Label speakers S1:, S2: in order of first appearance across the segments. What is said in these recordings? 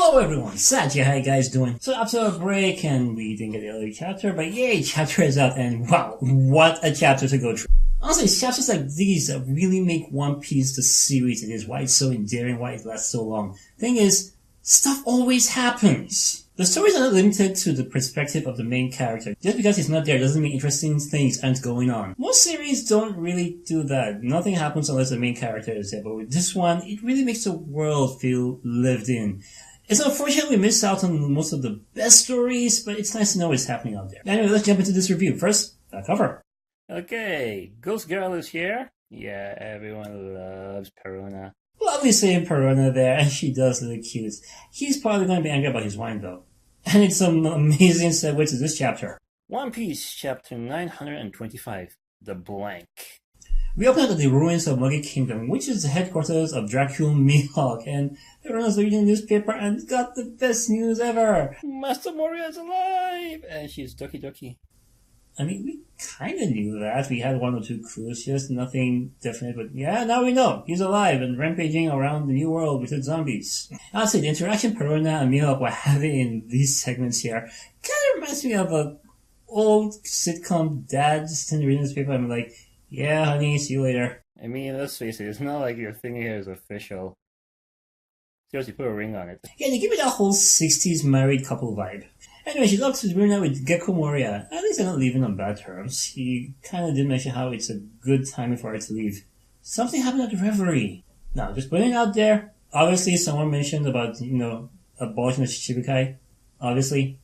S1: Hello everyone, Satya, how you guys doing? So after a break, and we didn't get the early chapter, but yay, chapter is out, and wow, what a chapter to go through. Honestly, chapters like these that really make One Piece the series it is, why it's so endearing, why it lasts so long. Thing is, stuff always happens. The stories are not limited to the perspective of the main character. Just because he's not there doesn't mean interesting things aren't going on. Most series don't really do that. Nothing happens unless the main character is there, but with this one, it really makes the world feel lived in. It's unfortunate we missed out on most of the best stories, but it's nice to know what's happening out there. Anyway, let's jump into this review. First, the cover. Okay, Ghost Girl is here. Yeah, everyone loves Perona. Lovely seeing Perona there, and she does look cute. He's probably going to be angry about his wine, though. And it's an amazing segue to this chapter. One Piece, chapter 925, The Blank. We open up at the ruins of Muggy Kingdom, which is the headquarters of Dracula Mihawk, and everyone's reading the newspaper and got the best news ever! Master Moria is alive! And she's Doki Doki. I mean, we kinda knew that. We had one or two clues, just nothing definite, but yeah, now we know. He's alive and rampaging around the new world with the zombies. Honestly, the interaction Perona and Mihawk were having in these segments here kinda reminds me of a old sitcom dad just reading the newspaper and like, yeah, honey, see you later. I mean, let's face it, it's not like your thing here is official. Seriously, put a ring on it. Yeah, they give me that whole 60s married couple vibe. Anyway, she loves to reunite with Gecko Moria. At least they're not leaving on bad terms. He kinda did mention how it's a good timing for her to leave. Something happened at the Reverie. Now, just putting it out there, obviously someone mentioned about, abolishing the Shichibukai. Obviously.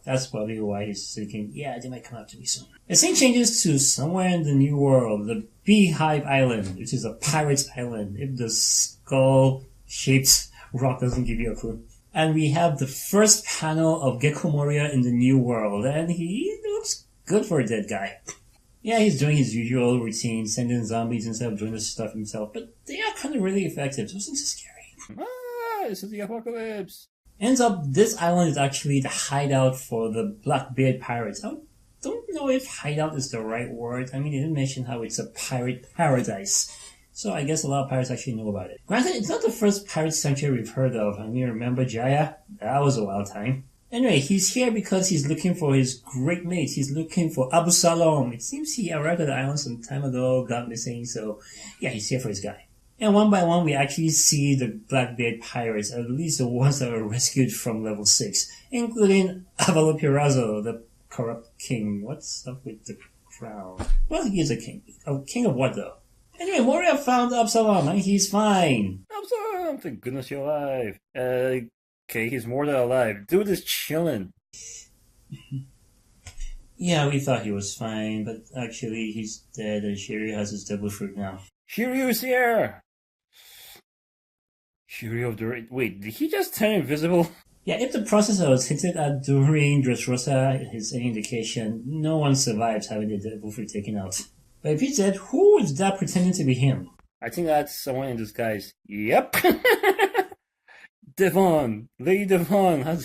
S1: That's probably why he's thinking, yeah, they might come up to me soon. The scene changes to somewhere in the New World, the Beehive Island, which is a pirate's island, if the skull-shaped rock doesn't give you a clue. And we have the first panel of Gecko Moria in the New World, and he looks good for a dead guy. Yeah, he's doing his usual routine, sending zombies instead of doing the stuff himself, but they are kind of really effective. Those things are scary. Ah, this is the apocalypse. Ends up, this island is actually the hideout for the Blackbeard pirates. I don't know if hideout is the right word. I mean, they didn't mention how it's a pirate paradise. So I guess a lot of pirates actually know about it. Granted, it's not the first pirate sanctuary we've heard of. I mean, remember Jaya? That was a wild time. Anyway, he's here because he's looking for his great mate. He's looking for Abu Salom. It seems he arrived at the island some time ago, got missing, so yeah, he's here for his guy. And one by one, we actually see the Blackbeard pirates, at least the ones that were rescued from level 6, including Avalopirazo, the corrupt king. What's up with the crown? Well, he is a king. A king of what, though? Anyway, Moria found Absalom, and he's fine. Absalom, thank goodness you're alive. Okay, he's more than alive. Dude is chilling. Yeah, we thought he was fine, but actually he's dead, and Shiryu has his devil fruit now. Shiryu's here! Shiryu of the... Wait, did he just turn invisible? Yeah, if the process I was hinted at during Dressrosa is any indication, no one survives having their devil fruit taken out. But if he's dead, who is that pretending to be him? I think that's someone in disguise. Yep! Devon! Lady Devon!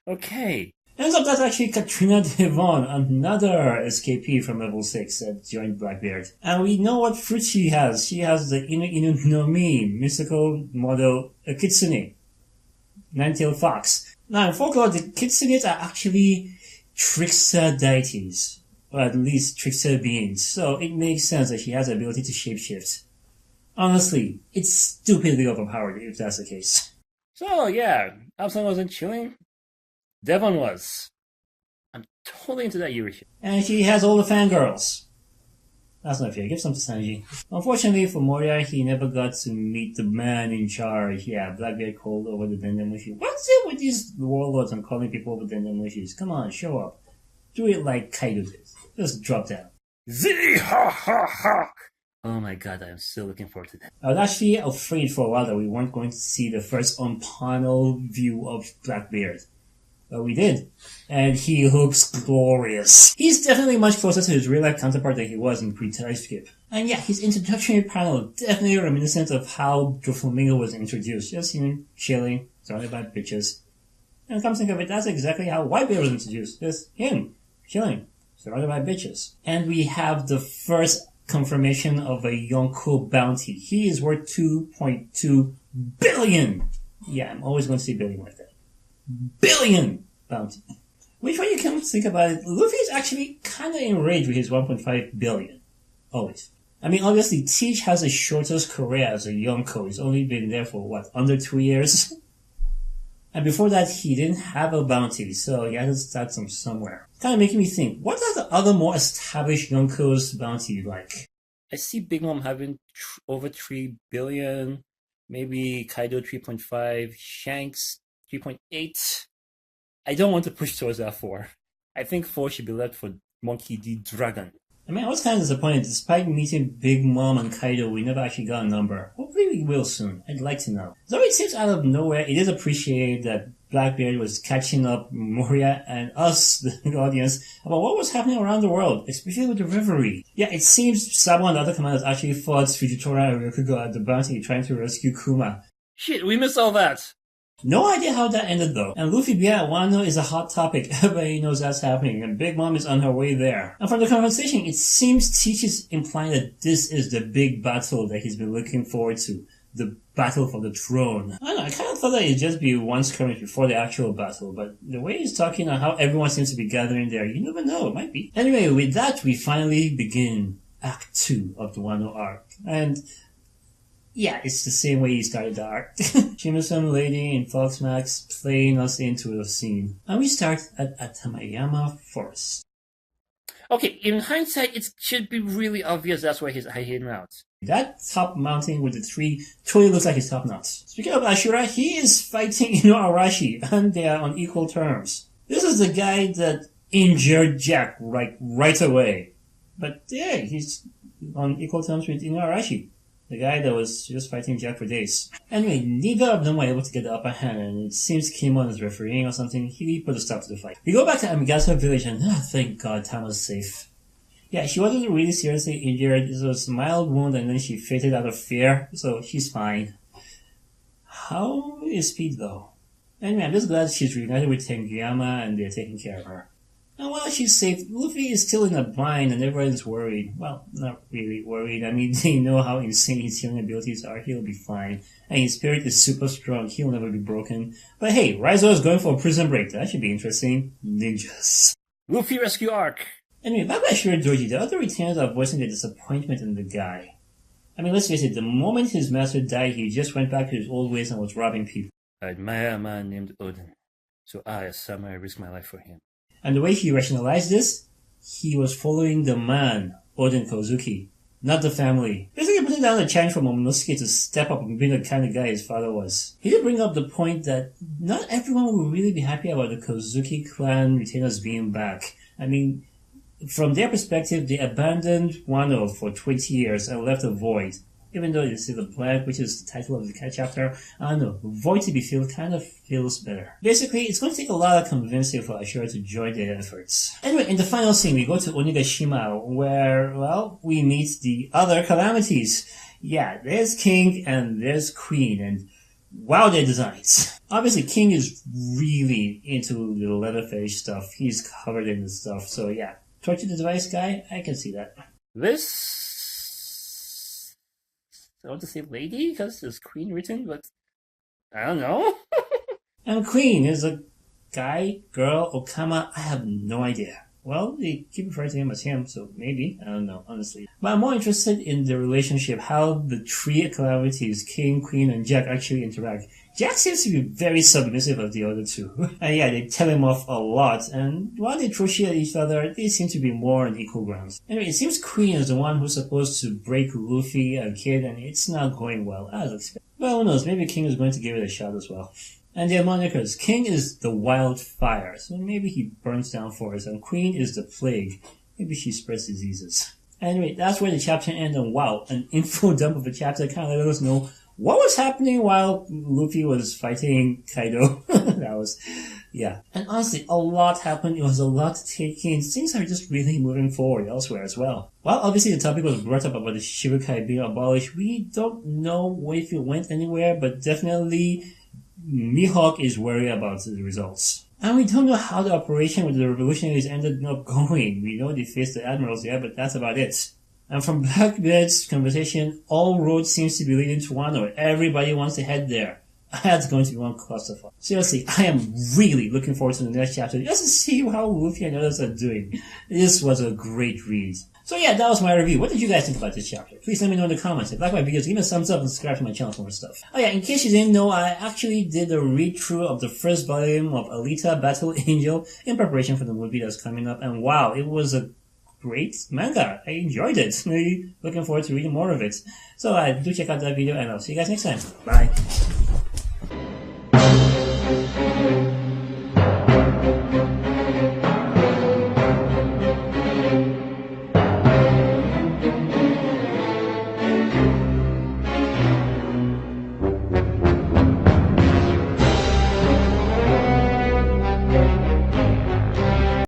S1: Okay. Ends up that's actually Katrina Devon, another escapee from level 6 that joined Blackbeard. And we know what fruit she has. She has the Inu Inu no Mi, mystical model, a kitsune. Nine-tailed fox. Now in folklore, the kitsunes are actually trickster deities. Or at least trickster beings. So it makes sense that she has the ability to shapeshift. Honestly, it's stupidly overpowered if that's the case. So yeah, Absalom wasn't chilling. Devon was. I'm totally into that Yuri shit. And she has all the fangirls. That's not fair. Give some to Sanji. Unfortunately for Moria, he never got to meet the man in charge. Yeah, Blackbeard called over the Dendemushi. What's it with these warlords and calling people over Dendemushis? Come on, show up. Do it like Kaido did. Just drop down. Zee ha ha ha! Oh my god, I'm still looking forward to that. I was actually afraid for a while that we weren't going to see the first on-panel view of Blackbeard. But we did. And he looks glorious. He's definitely much closer to his real-life counterpart than he was in pre-time skip. And yeah, his introductory panel definitely reminiscent of how Doflamingo was introduced. Just him chilling, surrounded by bitches. And come to think of it, that's exactly how Whitebeard was introduced. Just him, chilling, surrounded by bitches. And we have the first confirmation of a Yonko bounty. He is worth 2.2 billion! Yeah, I'm always going to see billion like that. billion bounty. Which, when you come to think about it, Luffy is actually kind of enraged with his 1.5 billion. Always. I mean, obviously, Teach has the shortest career as a Yonko. He's only been there for, what, under 2 years? And before that, he didn't have a bounty, so he had to start from somewhere. Kind of making me think, what are the other more established Yonkos bounty like? I see Big Mom having over 3 billion, maybe Kaido 3.5, Shanks 3.8. I don't want to push towards that 4. I think 4 should be left for Monkey D. Dragon. I mean, I was kind of disappointed. Despite meeting Big Mom and Kaido, we never actually got a number. Hopefully we will soon. I'd like to know. Though it seems out of nowhere, it is appreciated that Blackbeard was catching up Moria and us, the audience, about what was happening around the world, especially with the Reverie. Yeah, it seems Sabo and the other commanders actually fought Fujitora and Ryokugo at the bounty trying to rescue Kuma. Shit, we missed all that! No idea how that ended though. And Luffy being at Wano is a hot topic. Everybody knows that's happening. And Big Mom is on her way there. And from the conversation, it seems Teach is implying that this is the big battle that he's been looking forward to. The battle for the throne. I don't know, I kind of thought that it'd just be one skirmish before the actual battle. But the way he's talking on how everyone seems to be gathering there, you never know, it might be. Anyway, with that, we finally begin Act 2 of the Wano arc. And yeah, it's the same way he started the arc. Shimizu Lady in Foxmax playing us into the scene. And we start at Atamayama Forest. Okay, in hindsight, it should be really obvious that's where he's hiding out. That top mountain with the tree totally looks like his top nuts. Speaking of Ashura, he is fighting Ino Arashi, and they are on equal terms. This is the guy that injured Jack right away. But yeah, he's on equal terms with Ino Arashi. The guy that was just fighting Jack for days. Anyway, neither of them were able to get the upper hand, and it seems Kimon is refereeing or something. He put a stop to the fight. We go back to Amigasa village, and thank God, Tama's safe. Yeah, she wasn't really seriously injured. It was a mild wound, and then she fainted out of fear, so she's fine. How is Speed, though? Anyway, I'm just glad she's reunited with Tenguyama, and they're taking care of her. And while she's safe, Luffy is still in a bind and everyone's worried. Well, not really worried. I mean, they know how insane his healing abilities are. He'll be fine. And his spirit is super strong. He'll never be broken. But hey, Raizo is going for a prison break. That should be interesting. Ninjas. Luffy rescue arc. Anyway, back by Shiradoji, the other retainers are voicing their disappointment in the guy. I mean, let's face it, the moment his master died, he just went back to his old ways and was robbing people. I admire a man named Odin. So I, as samurai, risk my life for him. And the way he rationalized this, he was following the man, Odin Kozuki, not the family. Basically putting down a challenge for Momonosuke to step up and be the kind of guy his father was. He did bring up the point that not everyone will really be happy about the Kozuki clan retainers being back. I mean, from their perspective, they abandoned Wano for 20 years and left a void. Even though you see the blank, which is the title of the chapter, I don't know, void to be filled kind of feels better. Basically, it's going to take a lot of convincing for Ashura to join their efforts. Anyway, in the final scene, we go to Onigashima, where, well, we meet the other calamities. Yeah, there's King and there's Queen, and wow, their designs. Obviously, King is really into the leather fetish stuff. He's covered in the stuff, so yeah. Torture the device guy, I can see that. This... I want to say lady, because there's Queen written, but I don't know. And Queen is a guy, girl, Okama, I have no idea. Well, they keep referring to him as him, so maybe. I don't know, honestly. But I'm more interested in the relationship, how the three calamities, King, Queen, and Jack actually interact. Jack seems to be very submissive of the other two. And yeah, they tell him off a lot, and while they throw shit at each other, they seem to be more on equal grounds. Anyway, it seems Queen is the one who's supposed to break Luffy and Kid, and it's not going well, as expected. Well, who knows, maybe King is going to give it a shot as well. And their monikers. King is the wildfire, so maybe he burns down forests, and Queen is the plague. Maybe she spreads diseases. Anyway, that's where the chapter ends, and wow, an info dump of a chapter kind of let us know what was happening while Luffy was fighting Kaido. That was, yeah. And honestly, a lot happened. It was a lot to take in. Things are just really moving forward elsewhere as well. While obviously the topic was brought up about the Shibukai being abolished, we don't know if it went anywhere, but definitely Mihawk is worried about the results. And we don't know how the operation with the revolutionaries ended up going. We know they faced the admirals there, but that's about it. And from Blackbeard's conversation, all roads seems to be leading to Wano. Everybody wants to head there. That's going to be one clusterfuck. Seriously, I am really looking forward to the next chapter just to see how Luffy and others are doing. This was a great read. So yeah, that was my review. What did you guys think about this chapter? Please let me know in the comments. If you like my videos, give me a thumbs up and subscribe to my channel for more stuff. Oh yeah, in case you didn't know, I actually did a read-through of the first volume of Alita Battle Angel in preparation for the movie that's coming up, and wow, it was a great manga. I enjoyed it. Really looking forward to reading more of it. So do check out that video, and I'll see you guys next time. Bye.